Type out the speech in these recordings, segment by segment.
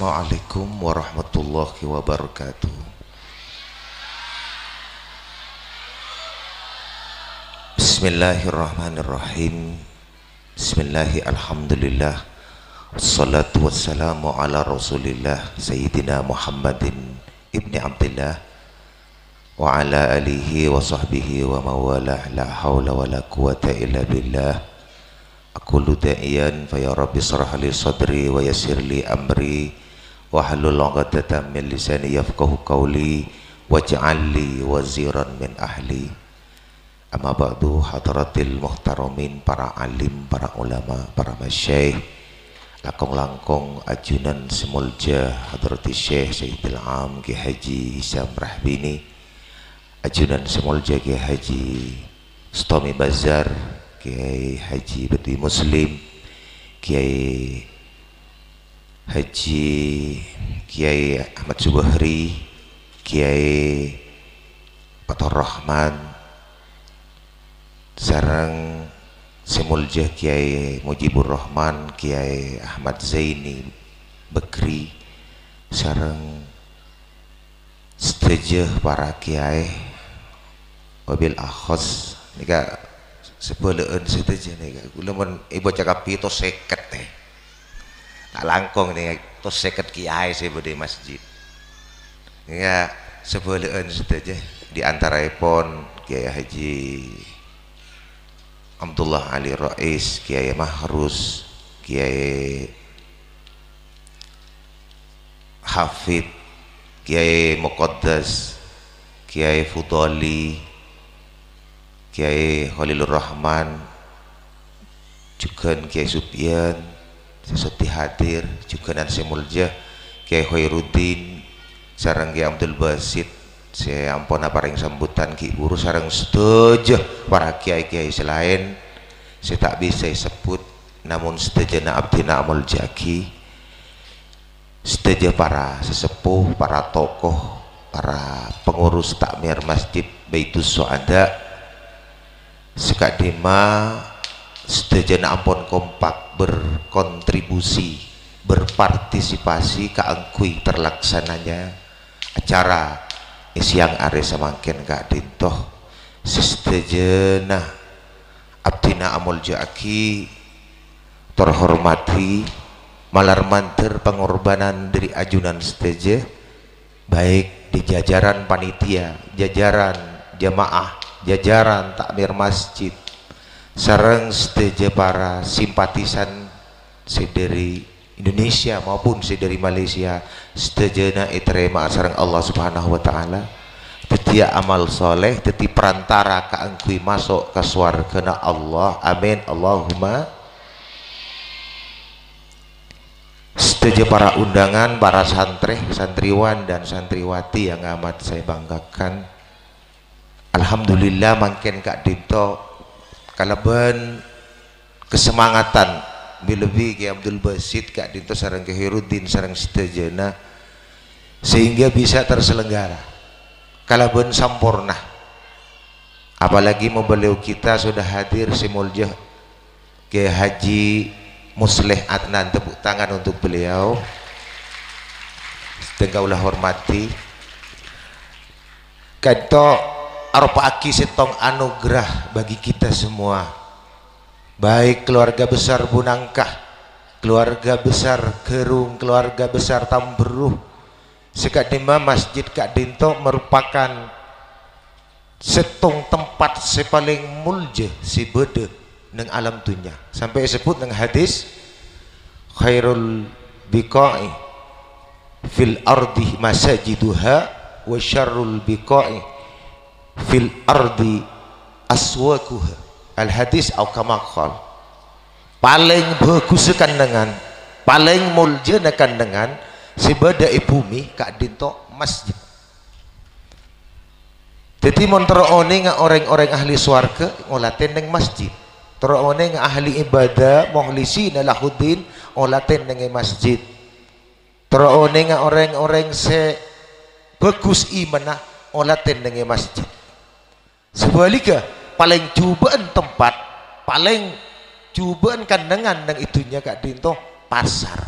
Assalamualaikum warahmatullahi wabarakatuh. Bismillahirrahmanirrahim. Bismillahirrahmanirrahim. Wassalatu wassalamu ala rasulillah Sayyidina Muhammadin ibni Abdillah wa ala alihi wa sahbihi wa mawalah. La hawla wa la quwata illa billah. Aqulu da'iyan fa ya rabbi shrah li sadri wa yassir li amri wa halul 'uqdatam min lisani yafqahu qawli waj'al li waziran min ahli. Amma ba'du, hadratil muhtaramin, para alim, para ulama, para masyayikh, langkong-langkong ajunan semulja hadratis syekh Sayyidil Am Ki Haji Hisam Rahbini, ajunan semulja Ki Haji Stomi Bazar, Kiai Haji Badui Muslim, Kiai Haji Kiai Ahmad Subahri, Kiai Fathur Rahman, sareng semulja Kiai Mujibur Rahman, Kiai Ahmad Zaini Bekri, sareng sedaya para kiai wabil akhos nika sebeleun saja nih, kula mun ibu cakap itu seket teh, tak langkong nih, itu seket kiai saya budi masjid, ya sebeleun saja di antara pon Kiai Haji Abdullah Ali Rais, Kiai Mahrus, Kiai Hafid, Kiai Muqaddas, Kiai Fudali, Kiai Khalilur Rahman, juga Kiai Subyan sesuti hadir, juga dan semulja Kiai Khairuddin, sareng Kiai Abdul Basit, saya ampun paring sambutan Ki Guru, sareng setuju para kiai-kiai selain saya tak bisa sebut, namun sedejana abdina amul jaki, setuju para sesepuh, para tokoh, para pengurus takmir masjid Baitus Suada, sekadima sedejana ampun kompak berkontribusi, berpartisipasi keangkui terlaksananya acara siang are samangken Kak Dintoh sedejana abdina amul jaki terhormati malar manter pengorbanan dari ajunan seteje, baik di jajaran panitia, jajaran jamaah, jajaran takmir masjid, sareng seteje para simpatisan sederi Indonesia maupun sederi Malaysia, setejana iterema sareng Allah Subhanahu wa taala, tetia amal soleh, teti perantara kaangkui masuk ke swargana Allah, amin Allahumma. Seteje para undangan, para santri, santriwan dan santriwati yang amat saya banggakan, alhamdulillah mangken Kak Dinto kalaban kesemangatan lebih Kiai Abdul Basit, Kak Dinto sareng Kiai Khairuddin sareng sedejana sehingga bisa terselenggara kalaban sampurna. Apalagi beliau kita sudah hadir semulja Kiai Haji Musleh Adnan, tepuk tangan untuk beliau, tegaulah hormati. Kanto arupa aki setong anugerah bagi kita semua, baik keluarga besar Bunangkah, keluarga besar Gerung, keluarga besar Tamberuh, sekadima Masjid Kak Dinto merupakan setong tempat sepaling mulja si bede neng alam dunia, sampai disebut neng hadis khairul biqa'i fil ardi masajiduha wa syarrul biqa'i fil ardi aswaquha. Al hadis au kama qal, paling bagus kandengan, paling mulja kandengan sebadai bumi Kak Dinto masjid. Jadi montroone nga orang-orang ahli swarga ngolaten neng masjid, terone nga ahli ibadah mukhlisina lahuddin ngolaten neng masjid, terone nga orang-orang se bagus imanah ngolaten neng masjid. Sebaliknya paling cobaan tempat, paling cobaan kandangan nang itunya Kak Dinto pasar.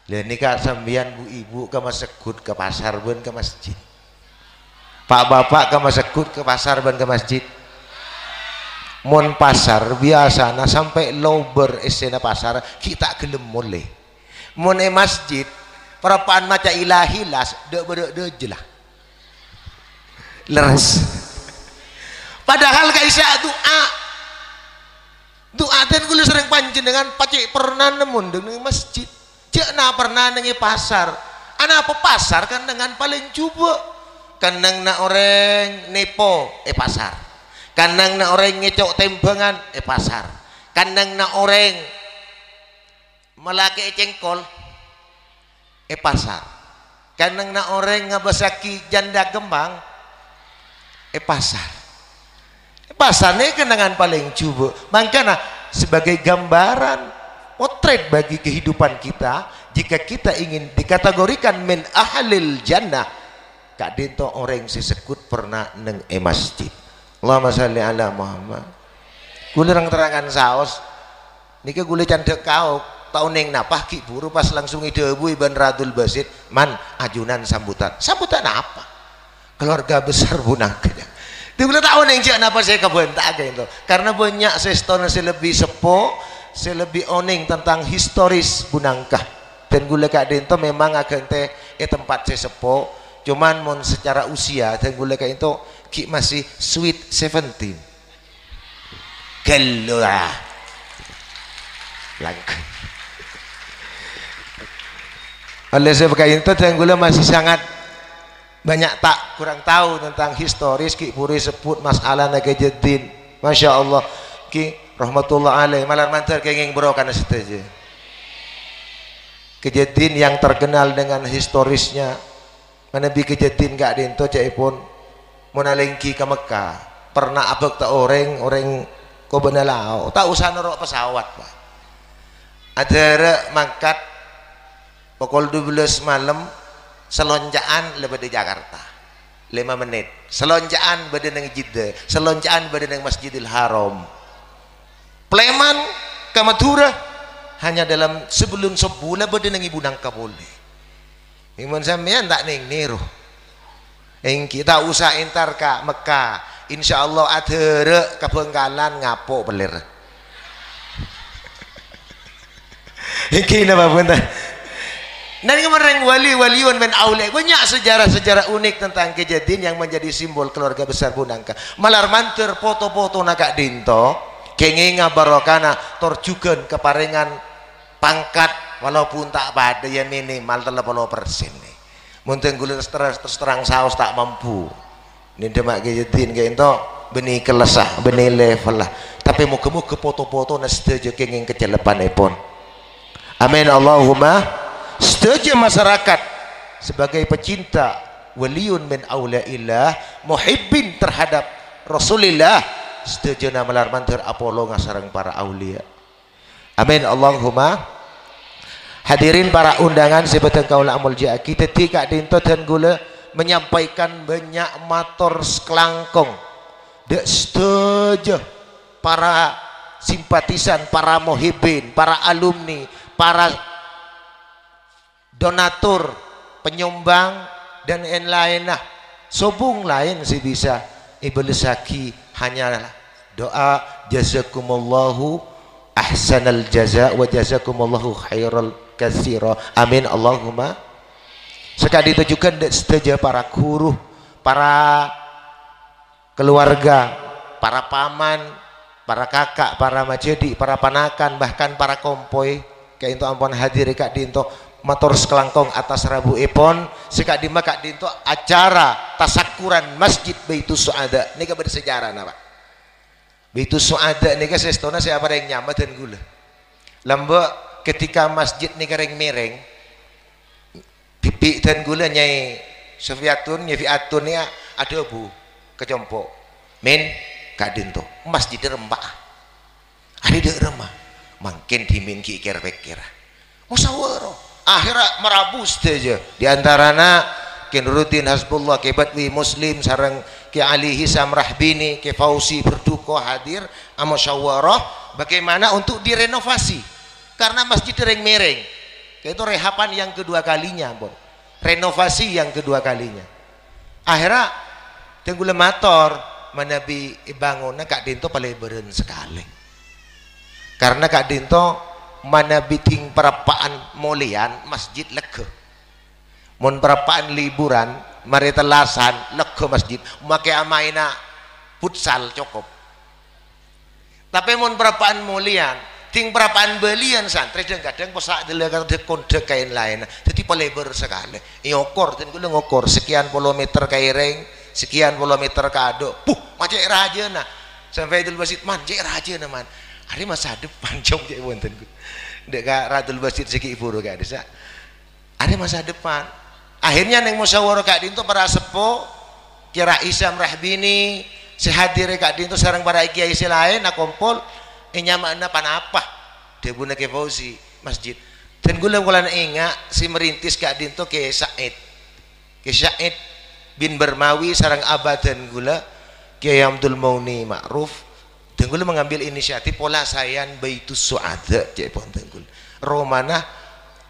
Lah nika sambian bu ibu ke masjid ke pasar ben ke masjid. Pak bapak ke masjid ke pasar ben ke masjid. Mon pasar biasa nah sampai lober esena pasar kita gelem mulai. Mon masjid perapaan maca ilahi las de jelah. Leres. Padahal kaisa doa dan gue sering panjenengan pacik pernah nemun dengan masjid. Cekna pernah nengi pasar. Ana apa pasar kan dengan paling coba. Kanang na orang nepo pasar. Kanang na orang ngecok tembangan pasar. Kanang na orang malaki cengkol pasar. Kanang na orang ngabasaki janda gembang pasar. Pasar ini kenangan paling coba. Makanya sebagai gambaran potret bagi kehidupan kita, jika kita ingin dikategorikan min ahlil jannah, Kak Dinto orang sesekut pernah neng masjid. Allahumma sholli ala Muhammad. Gule orang terangan saos nika gule candek kau tau neng napah ki buru pas langsung idebu Iban Radul Basit man ajunan sambutan apa keluarga besar Bunangka. Dia boleh tahu neng cak napa saya kebentak itu karena banyak sestona saya lebih sepo saya lebih oning tentang historis Bunangka dan gule Kak Dinto memang akan teh tempat saya sepo cuman mon secara usia dan gule Kak itu ki masih sweet 17 gelora langka oleh sebab itu dan gule masih sangat banyak tak kurang tahu tentang historis ki puri sebut masalah Kejetin Masya Allah ki rahmatullah alaih malar mantar kenging bro karena setuju Kejetin yang terkenal dengan historisnya mana bi Kejetin Kak Dinto pun monalengki ke Mekah pernah abek tak orang kau benalau tak usah norok pesawat Pak ada mangkat pukul 12 malam selonjaan lebih di Jakarta 5 menit selonjaan bade nang Jeddah selonjaan bade nang Masjidil Haram Pleman ke Madura hanya dalam sebelum sebulan bade nang Ibu Nangka boleh imun sampean tak ning niru yang kita usah entar ka Mekah insyaallah adere ke Bengkalan ngapok belir iki napa punten. Dan kemarin wali-waliun men aulai banyak sejarah-sejarah unik tentang Kejadian yang menjadi simbol keluarga besar Bunangka. Malar manter foto-foto Kak Dinto kengenga barokana torjukeun keparengan pangkat walaupun tak pada ya minimal 30% nih. Munteng gulir terus terang saus tak mampu. Ini demak Kejadian kayak itu benih kelesah, benih level lah. Tapi muka-muka foto-foto setuju kenging kecelepan epon. Amin Allahumma. Setuju masyarakat sebagai pecinta waliun min auliaillah muhibbin terhadap Rasulullah setuju nama larmantir Apollo ngasarang para aulia. Amin Allahumma. Hadirin para undangan sebetulnya kaula amul ja kita tika dinto dan gula menyampaikan banyak matur sekelangkong dek setuju para simpatisan, para muhibbin, para alumni, para donatur, penyumbang dan lain lah sobung lain sih bisa iblisaki hanyalah doa jazakumullahu ahsanal jaza wa jazakumullahu khairal katsira amin Allahumma. Sekali ditujukan setuju para guru, para keluarga, para paman, para kakak, para majedi, para panakan, bahkan para kompoi kayak itu ampun hadir Kak Dinto matur sekelangkong atas Rabu Epon sekak di Kak Dinto acara tasakuran Masjid Baitus Suada ini kan bersejarah Pak Baitus Suada ini kan sestona siapa yang nyamat dan gula lambak ketika masjid ini kering mereng pipi dan gula nyai Sofiatun ya ada bu kecompo men Kak Dinto masjid rembak ada di remah makin dimingki kira-kira musyawarah akhirnya merabus saja diantarana Ken Rutin Hasbullah ke Batwi Muslim sarang ke Ali Hisam Rahbini ke Fauzi berduka hadir musyawarah bagaimana untuk direnovasi karena masjid dereng mereng Itu rehapan yang kedua kalinya, Bon. Renovasi yang kedua kalinya. Akhirnya tenggule motor manabi bangun Kak Dinto paling beren sekali. Karena Kak Dinto manabi ting perapaan molian masjid lega. Mun perapaan liburan mari telasan lega masjid make amaina futsal cukup. Tapi mun perapaan molian ting perapaan belian santri kadang posak delegat kode kain lain jadi pelebar sekali ngokor dan gue ngokor sekian puluh meter kaireng sekian puluh meter kado macam raja nah sampai Radul Basit man cek raja nah man hari masa depan jom cek wonten gue dekat Radul Basit segi ibu gak ada hari masa depan akhirnya neng musyawarah Kak Dinto para sepuh kira Isam Rahbini sehadir Kak Dinto sareng para kiai lain nak kumpul nyamakna panapa dia guna ke Fauzi masjid dan gula ingat si merintis Kak Dinto ke Said bin Bermawi sarang abad dan gula Kiai Abdul Mauni Ma'ruf dan gula mengambil inisiatif pola sayan Baitus Su'ada cek pon gula romana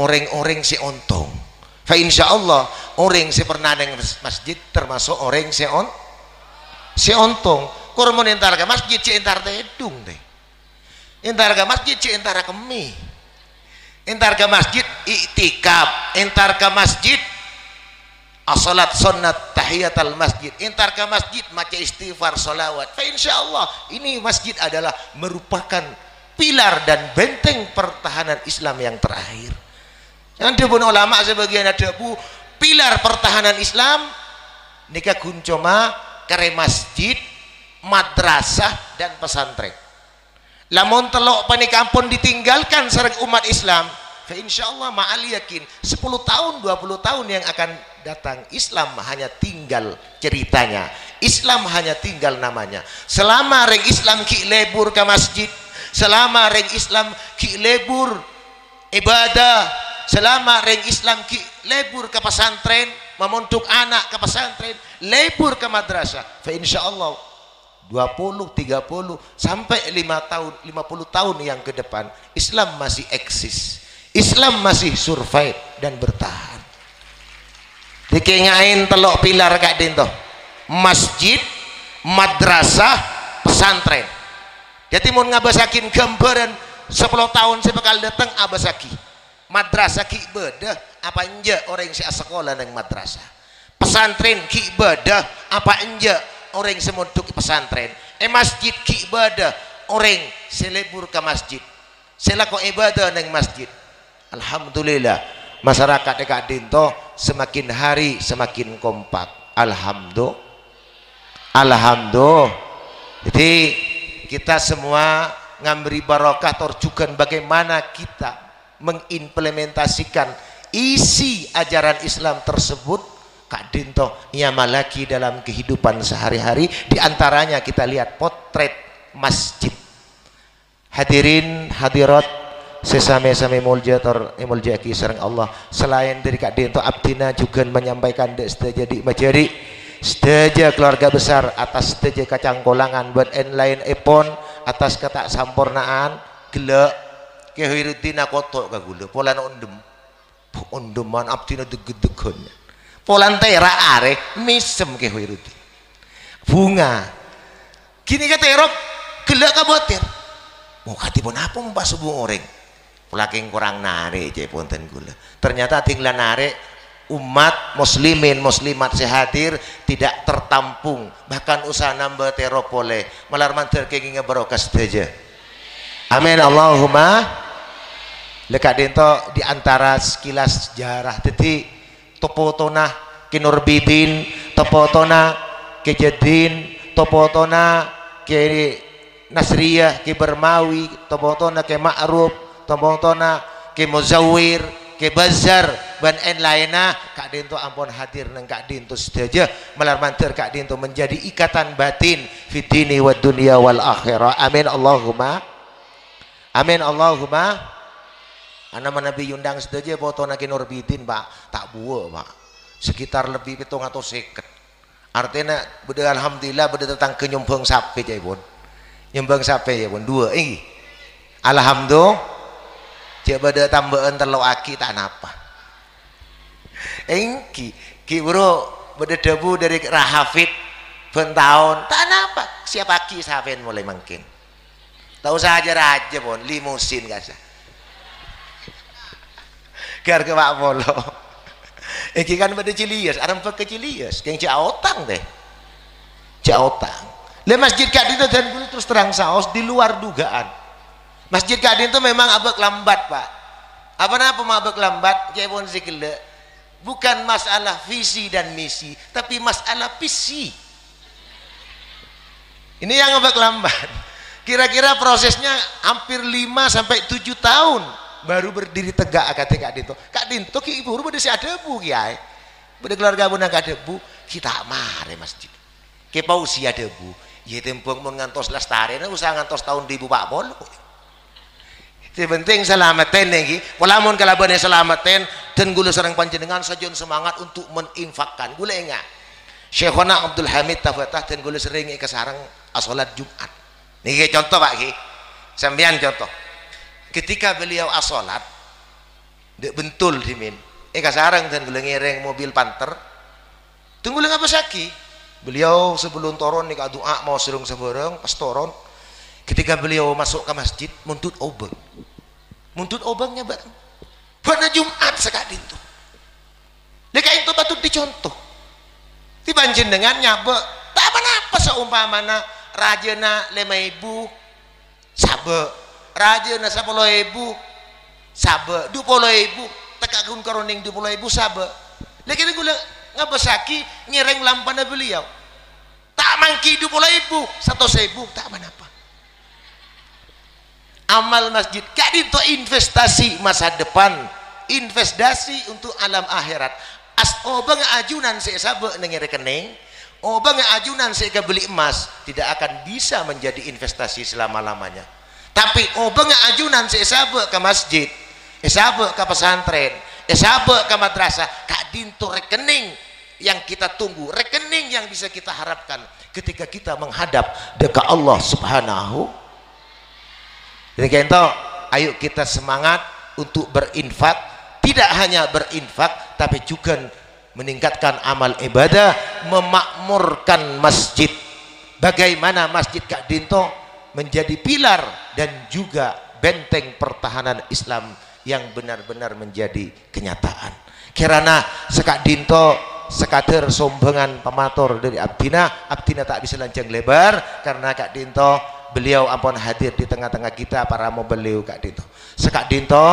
orang-orang si ontong fa insyaallah orang si pernah neng masjid termasuk orang si ontong kurang entar ke masjid cek entar tedung deh entar ke masjid cek entar kemi entar ke masjid iktikaf entar ke masjid as-salat sunnat tahiyatul masjid entar ke masjid maca istighfar salawat fa insyaallah ini masjid adalah merupakan pilar dan benteng pertahanan Islam yang terakhir nanti pun ulama sebagian ada bu pilar pertahanan Islam nikah kuncoma kare masjid madrasah dan pesantren lamun telok panikampun ditinggalkan sareng umat Islam fa insyaallah ma'al yakin 10 tahun 20 tahun yang akan datang Islam hanya tinggal ceritanya Islam hanya tinggal namanya selama reng Islam ki lebur ke masjid selama reng Islam ki lebur ibadah selama reng Islam ki lebur ke pesantren memuntuk anak ke pesantren lebur ke madrasah fa insyaallah 20, 30 sampai 5 tahun 50 tahun yang ke depan Islam masih eksis Islam masih survive dan bertahan dikengain telok pilar Kak Dinto masjid madrasah pesantren jadi mau ngabasakin gambaran 10 tahun saya bakal datang abasaki madrasah ki ibadah apa enja orang si sekolah nang madrasah pesantren ki ibadah apa enja orang semuduk pesantren masjid ki ibadah orang selebur ke masjid selako ibadah neng masjid alhamdulillah masyarakat Kak Dinto semakin hari semakin kompak alhamdulillah jadi kita semua ngambri barokah torjukan bagaimana kita mengimplementasikan isi ajaran Islam tersebut Kak Dinto nyamalaki dalam kehidupan sehari-hari diantaranya kita lihat potret masjid hadirin hadirat sesame-same muljaki sareng Allah selain dari Kak Dinto Abdina juga menyampaikan sedaja di majari sedaja keluarga besar atas sedaja kacang kolangan buat lain epon atas kata sampurnaan gelak kehiruddin kotok kagula pola undeman Abdina deged-deged polantera are misem ke Huirudi bunga gini kata Erop gelak kabotir mau katipun apa mbak subuh orang pulaking kurang nare ponten gula ternyata tinggal nare umat muslimin muslimat sehadir tidak tertampung bahkan usaha nambah terop boleh malar mantar kenging barokah saja amin Allahumma Kak Dinto diantara sekilas sejarah jadi topotona ke Nurbidin topotona ke Jadin topotona ke Nasriyah ke Bermawi topotona ke Ma'ruf topotona ke Muzawir ke Bazar dan lainnya Kak Dinto ampun hadir nang Kak Dinto saja malar mantir Kak Dinto menjadi ikatan batin fitini wa dunia wal akhirah amin Allahumma anak Nabi Yundang saja foto naki Nurbidin Pak tak buah Pak sekitar lebih pitung atau seket artinya beda alhamdulillah beda tentang kenyumbang sapi ya pun nyumbang sapi ya pun dua alhamdulillah dia pada tambahan terlalu aki tak napa ki bro pada debu dari rahafid tahun tak napa siapa ki sahabat mulai mungkin tahu saja raja pun limusin gak sah gar ke Pak Polo iki kan pada Cilias arem ke Cilias keng Ciaotang deh Ciaotang le masjid Kadin itu dan gue terus terang saos di luar dugaan masjid Kadin itu memang abek lambat Pak apa abek lambat kayak pun zikle bukan masalah visi dan misi tapi masalah visi ini yang abek lambat kira-kira prosesnya hampir 5 sampai 7 tahun baru berdiri tegak Kak Dinto ki ibu udah si adebu kiai pada keluarga pun nggak debu kita mare masjid ke pausi adebu ya tempung mun ngantos lestari usaha ngantos tahun 2000 Pak Polo itu penting selamatin lagi polamun kalabane selamatin dan gula serang panjenengan sajian semangat untuk meninfakkan gula enggak Syekhona Abdul Hamid Tafatah dan gula sering ke sarang asolat Jumat nih contoh Pak Ki sampean contoh ketika beliau asolat dek bentul dimin kasarang dan gula ngereng mobil panter tunggu ngapa saki beliau sebelum turun nih doa mau serung seberang pas turun ketika beliau masuk ke masjid muntut obangnya bareng pada Jumat sekali itu leka itu patut dicontoh dibanjin dengan nyabe tak apa-apa seumpamana rajana 5.000 sabe rajana 10.000 sabe 20.000 tekagun karoning 20.000 sabe leka itu gula ngabesaki nyereng lampana beliau tak mangki 20.000 100.000 tak apa-apa amal masjid Kadin itu investasi masa depan investasi untuk alam akhirat obang ajunan saya sabe nengi rekening obang ajunan saya beli emas tidak akan bisa menjadi investasi selama-lamanya tapi obang ajunan saya sabe ke masjid sabe ke pesantren sabe ke madrasah Kadin itu rekening yang kita tunggu rekening yang bisa kita harapkan ketika kita menghadap dekat Allah Subhanahu. Jadi kita ayo kita semangat untuk berinfak tidak hanya berinfak tapi juga meningkatkan amal ibadah memakmurkan masjid bagaimana masjid Kak Dinto menjadi pilar dan juga benteng pertahanan Islam yang benar-benar menjadi kenyataan karena Kak Dinto sekader sombongan pematur dari Abdina tak bisa lancang lebar karena Kak Dinto beliau ampun hadir di tengah-tengah kita para mau beliau Kak Dinto Kak Dinto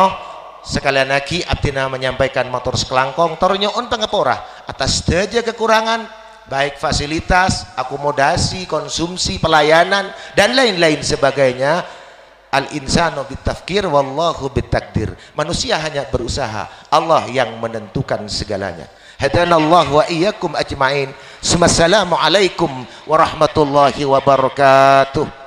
sekalian lagi Abdina menyampaikan motor sekelangkong tornyoon pengepora atas saja kekurangan baik fasilitas akomodasi konsumsi pelayanan dan lain-lain sebagainya al insanu bitafkir wallahu bitakdir manusia hanya berusaha Allah yang menentukan segalanya hadanallahu wa iyyakum ajmain. Assalamualaikum warahmatullahi wabarakatuh.